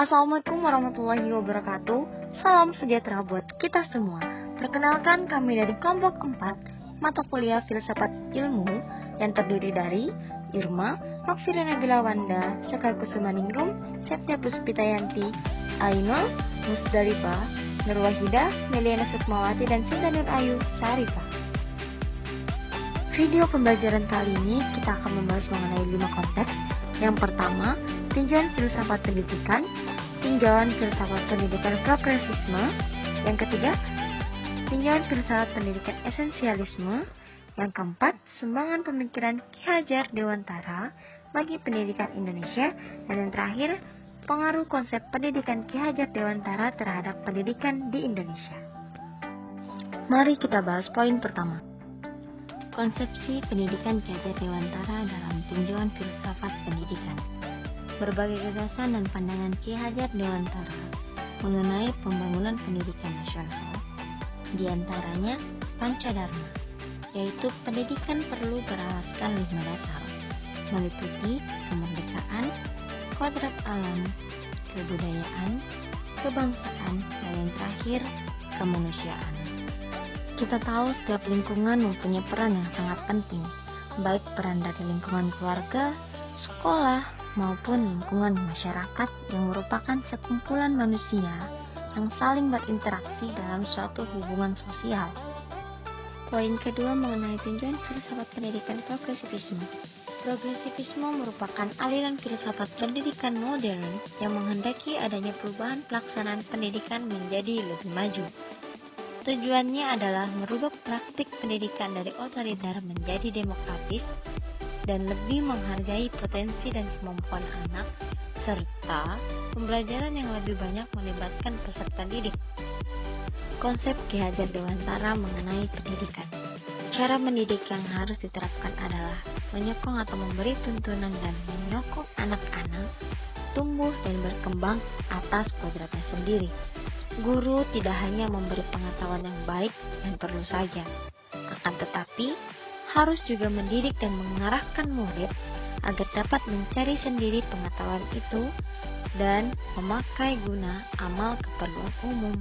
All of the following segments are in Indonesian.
Assalamualaikum warahmatullahi wabarakatuh. Salam sejahtera buat kita semua. Perkenalkan, kami dari kelompok 4 mata kuliah Filsafat Ilmu yang terdiri dari Irma, Makfira Nabila Wanda, Sekar Kusumaningrum, Septia Puspitayanti, Ainul, Musdalifah, Nur Wahidah, Meliana Sukmawati, dan Sinta Nur Ayu Sarifah. Video pembelajaran kali ini kita akan membahas mengenai 5 konteks. Yang pertama, tinjauan filsafat pendidikan, tinjauan filsafat pendidikan progresisme. Yang ketiga, tinjauan filsafat pendidikan esensialisme. Yang keempat, sumbangan pemikiran Ki Hajar Dewantara bagi pendidikan Indonesia. Dan yang terakhir, pengaruh konsep pendidikan Ki Hajar Dewantara terhadap pendidikan di Indonesia. Mari kita bahas poin pertama. Konsepsi pendidikan Ki Hajar Dewantara dalam tinjauan filsafat pendidikan. Berbagai gagasan dan pandangan Ki Hajar Dewantara mengenai pembangunan pendidikan nasional, diantaranya Pancadharma, yaitu pendidikan perlu beralaskan 5 dasar, meliputi kemerdekaan, kodrat alam, kebudayaan, kebangsaan, dan yang terakhir, kemanusiaan. Kita tahu setiap lingkungan mempunyai peran yang sangat penting, baik peran dari lingkungan keluarga, sekolah, maupun lingkungan masyarakat yang merupakan sekumpulan manusia yang saling berinteraksi dalam suatu hubungan sosial. Poin kedua mengenai tinjauan filsafat pendidikan progresivisme. Progresivisme merupakan aliran filsafat pendidikan modern yang menghendaki adanya perubahan pelaksanaan pendidikan menjadi lebih maju. Tujuannya adalah merubah praktik pendidikan dari otoriter menjadi demokratis dan lebih menghargai potensi dan kemampuan anak, serta pembelajaran yang lebih banyak melibatkan peserta didik. Konsep Ki Hajar Dewantara mengenai pendidikan. Cara mendidik yang harus diterapkan adalah menyokong atau memberi tuntunan dan menyokong anak-anak tumbuh dan berkembang atas kodratnya sendiri. Guru tidak hanya memberi pengetahuan yang baik dan perlu saja, akan tetapi harus juga mendidik dan mengarahkan murid agar dapat mencari sendiri pengetahuan itu dan memakai guna amal keperluan umum.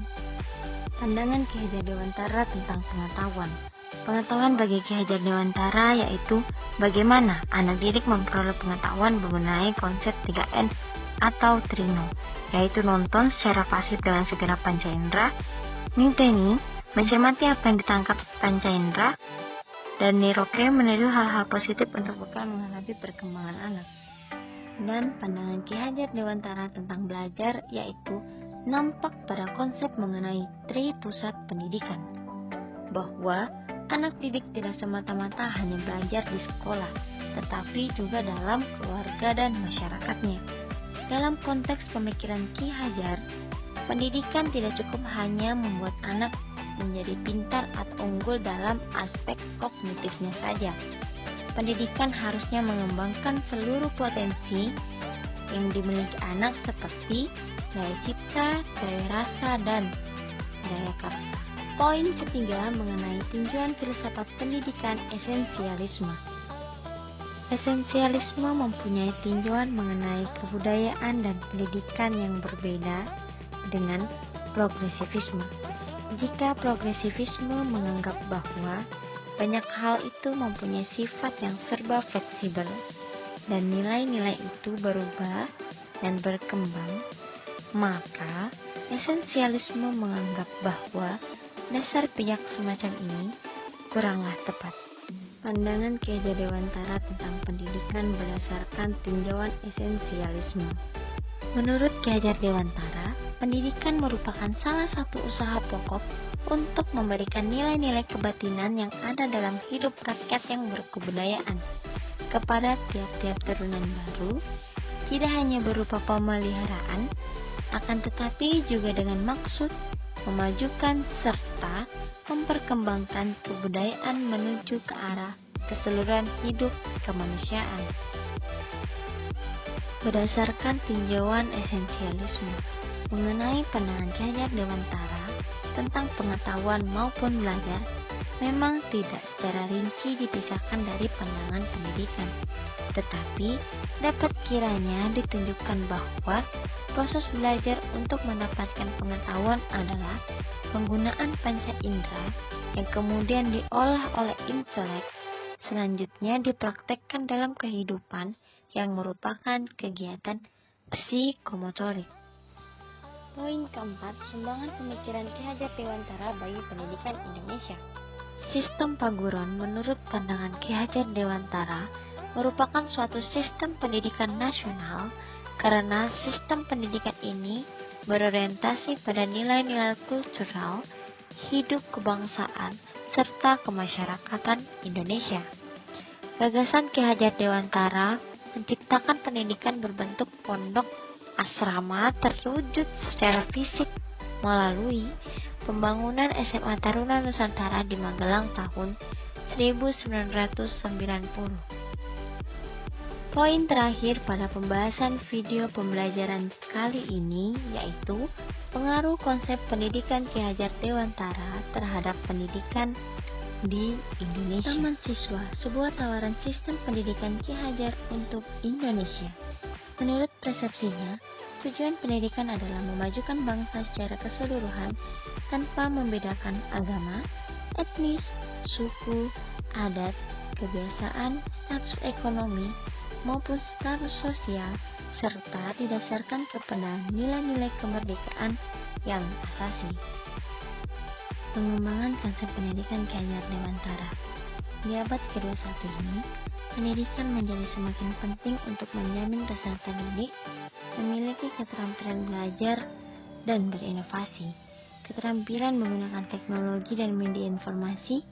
Pandangan Ki Hajar Dewantara tentang pengetahuan. Pengetahuan bagi Ki Hajar Dewantara yaitu bagaimana anak didik memperoleh pengetahuan mengenai konsep 3N atau Trino, yaitu nonton secara pasif dengan segenap panca indera, niteni, mencermati apa yang ditangkap panca indera, dan niroke meniru hal-hal positif untuk bekal menghadapi perkembangan anak. Dan pandangan Ki Hajar Dewantara tentang belajar yaitu nampak pada konsep mengenai tri pusat pendidikan, bahwa anak didik tidak semata-mata hanya belajar di sekolah, tetapi juga dalam keluarga dan masyarakatnya. Dalam konteks pemikiran Ki Hajar, pendidikan tidak cukup hanya membuat anak menjadi pintar atau unggul dalam aspek kognitifnya saja. Pendidikan harusnya mengembangkan seluruh potensi yang dimiliki anak seperti daya cipta, daya rasa, dan daya karsa. Poin ketiga mengenai tinjauan filsafat pendidikan esensialisme. Esensialisme mempunyai tinjauan mengenai kebudayaan dan pendidikan yang berbeda dengan progresivisme. Jika progresivisme menganggap bahwa banyak hal itu mempunyai sifat yang serba fleksibel dan nilai-nilai itu berubah dan berkembang, maka esensialisme menganggap bahwa dasar pihak semacam ini kuranglah tepat. Pandangan Ki Hajar Dewantara tentang pendidikan berdasarkan tinjauan esensialisme. Menurut Ki Hajar Dewantara, pendidikan merupakan salah satu usaha pokok untuk memberikan nilai-nilai kebatinan yang ada dalam hidup rakyat yang berkebudayaan kepada tiap-tiap turunan baru, tidak hanya berupa pemeliharaan, akan tetapi juga dengan maksud memajukan serta memperkembangkan kebudayaan menuju ke arah keseluruhan hidup kemanusiaan. Berdasarkan tinjauan esensialisme mengenai pandangan Ki Hajar Dewantara tentang pengetahuan maupun belajar, memang tidak secara rinci dipisahkan dari pandangan pendidikan, tetapi dapat kiranya ditunjukkan bahwa proses belajar untuk mendapatkan pengetahuan adalah penggunaan panca indera yang kemudian diolah oleh intelek, selanjutnya dipraktekkan dalam kehidupan yang merupakan kegiatan psikomotorik. Poin keempat, sumbangan pemikiran Ki Hajar Dewantara bagi pendidikan Indonesia. Sistem Paguron menurut pandangan Ki Hajar Dewantara merupakan suatu sistem pendidikan nasional karena sistem pendidikan ini berorientasi pada nilai-nilai kultural, hidup kebangsaan, serta kemasyarakatan Indonesia. Gagasan Ki Hajar Dewantara menciptakan pendidikan berbentuk pondok asrama terwujud secara fisik melalui pembangunan SMA Taruna Nusantara di Magelang tahun 1990. Poin terakhir pada pembahasan video pembelajaran kali ini yaitu pengaruh konsep pendidikan Ki Hajar Dewantara terhadap pendidikan di Indonesia. Taman Siswa, sebuah tawaran sistem pendidikan Ki Hajar untuk Indonesia. Menurut persepsinya, tujuan pendidikan adalah memajukan bangsa secara keseluruhan tanpa membedakan agama, etnis, suku, adat, kebiasaan, status ekonomi, maupun status sosial, serta didasarkan kepada nilai-nilai kemerdekaan yang asasi. Pengembangan konsep pendidikan Ki Hajar Dewantara. Di abad ke-21 ini, pendidikan menjadi semakin penting untuk menjamin peserta didik memiliki keterampilan belajar dan berinovasi, keterampilan menggunakan teknologi dan media informasi,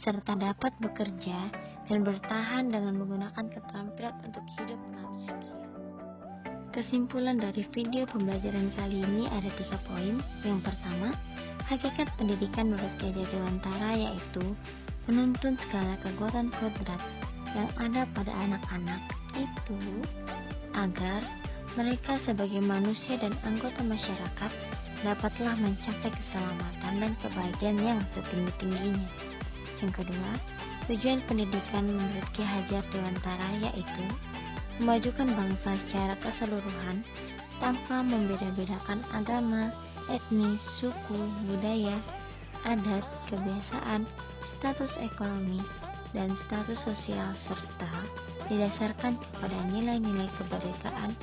serta dapat bekerja dan bertahan dengan menggunakan keterampilan untuk hidup non-skill. Kesimpulan dari video pembelajaran kali ini ada 3 poin. Yang pertama, hakikat pendidikan menurut Ki Hajar Dewantara yaitu menuntun segala kekuatan kodrat yang ada pada anak-anak itu agar mereka sebagai manusia dan anggota masyarakat dapatlah mencapai keselamatan dan kebahagiaan yang setinggi-tingginya. Yang kedua, tujuan pendidikan menurut Ki Hajar Dewantara yaitu memajukan bangsa secara keseluruhan tanpa membeda-bedakan agama, etnis, suku, budaya, adat, kebiasaan, status ekonomi, dan status sosial serta didasarkan kepada nilai-nilai kemerdekaan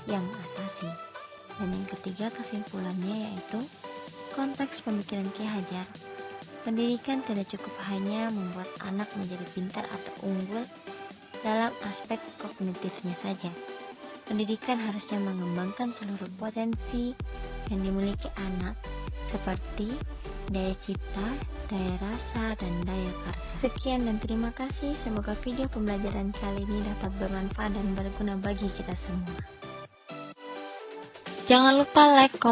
yang asasi. Dan yang ketiga kesimpulannya yaitu konteks pemikiran Ki Hajar. Pendidikan tidak cukup hanya membuat anak menjadi pintar atau unggul dalam aspek kognitifnya saja. Pendidikan harusnya mengembangkan seluruh potensi yang dimiliki anak seperti daya cipta, daya rasa, dan daya karsa. Sekian dan terima kasih. Semoga video pembelajaran kali ini dapat bermanfaat dan berguna bagi kita semua. Jangan lupa like, komen,